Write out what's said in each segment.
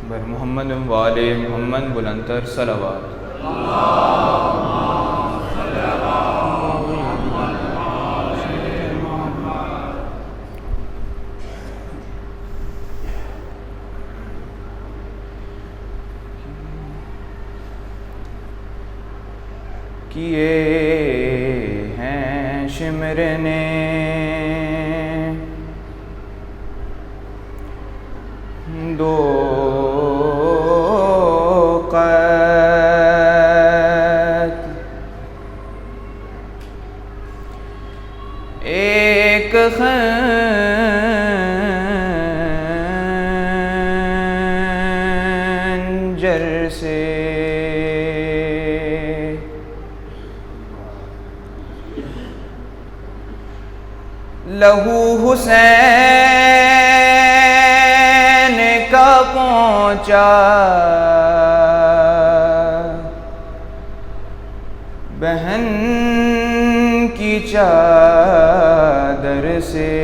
بر محمد و آل محمد بلندتر صلوات۔ کیے ہیں شمر نے دو قتل، ایک خنجر سے لہو حسین کا پہنچا، بہن کی چادر سے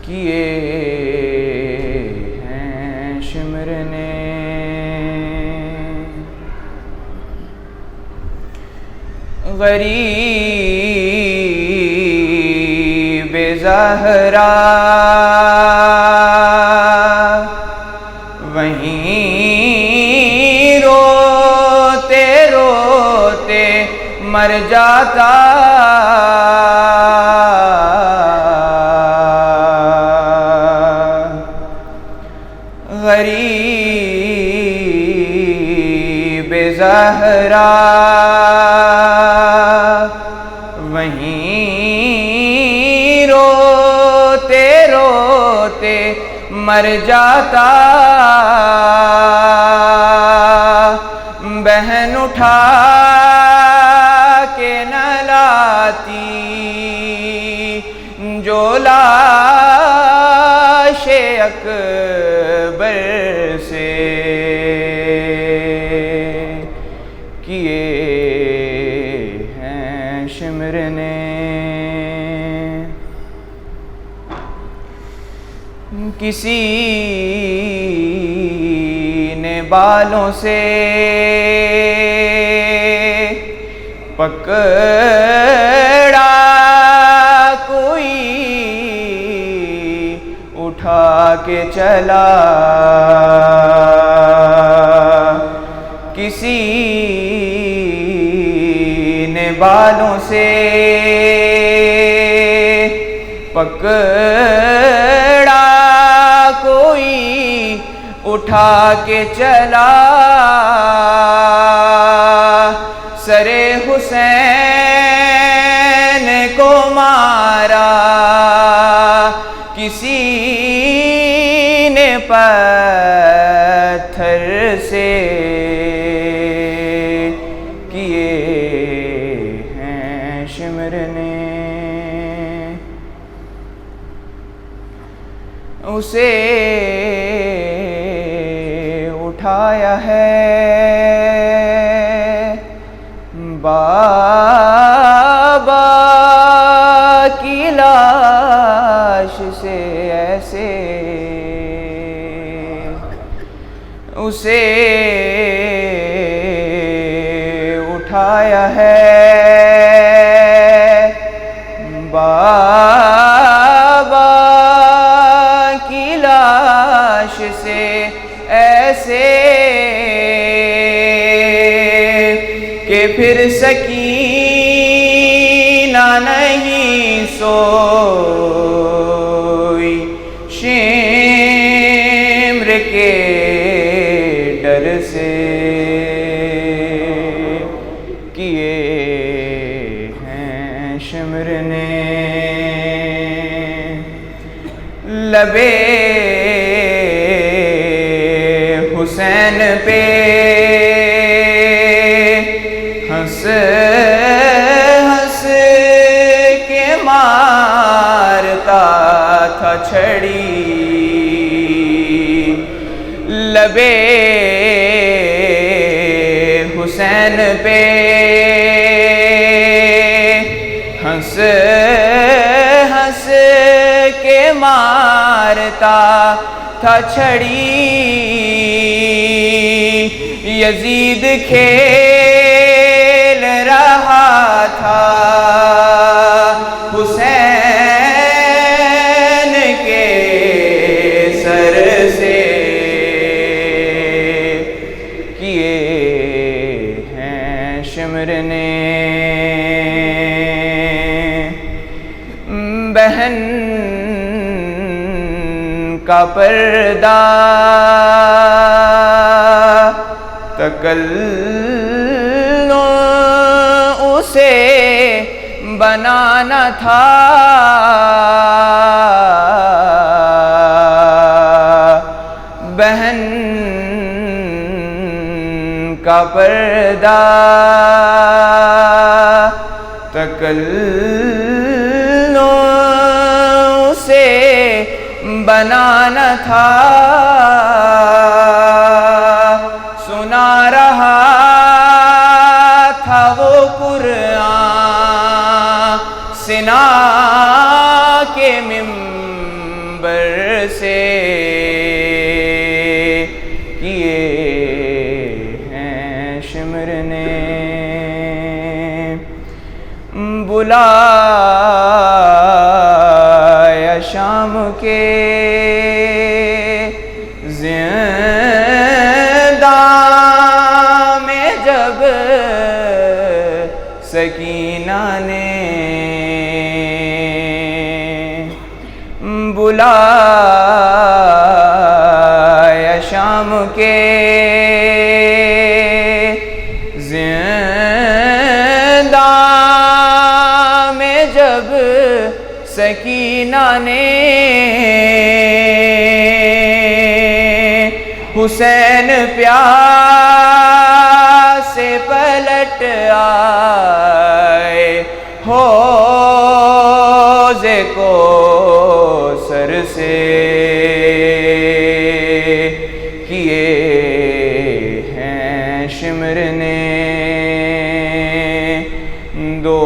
کیے ہیں شمر نے غریب زہرا وہیں روتے روتے مر جاتا، غریب زہرا وہیں روتے روتے مر جاتا، بہن اٹھا کے نہ لاتی جو لاش اکبر سے کیے ہیں شمر نے کسی نے بالوں سے پکڑا، کوئی اٹھا کے چلا، کسی نے بالوں سے پکڑا، کوئی اٹھا کے چلا، سر حسین کو مارا، کسی نے پتھر سے کیے ہیں شمر نے اسے اٹھایا ہے بابا کی لاش سے، ایسے اسے اٹھایا ہے بابا کی لاش سے، ایسے کہ پھر سکینہ نہیں سوئی شمر کے ڈر سے کیے ہیں شمر نے لبے حسین پہ ہنس ہنس کے مارتا تھا چھڑی، لبے حسین پہ ہنس ہنس کے مارتا تھا چھڑی، یزید کھیل رہا تھا حسین کے سر سے، کیے ہیں شمر نے بہن کا پردہ، تکلم اسے بنانا تھا، بہن کا پردہ تکلم اسے بنانا تھا، سنا رہا تھا وہ قرآن سنا کے منبر سے، کیے ہیں شمر نے بلایا شام کے زنداں میں جب سکینہ نے، بلایا شام کے زنداں میں جب سکینہ نے، حسین پیاس سے پلٹ آئے حوض کوثر سے، کیے ہیں شمر نے دو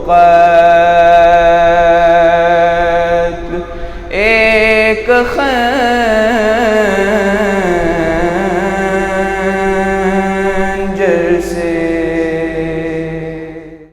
قتل ایک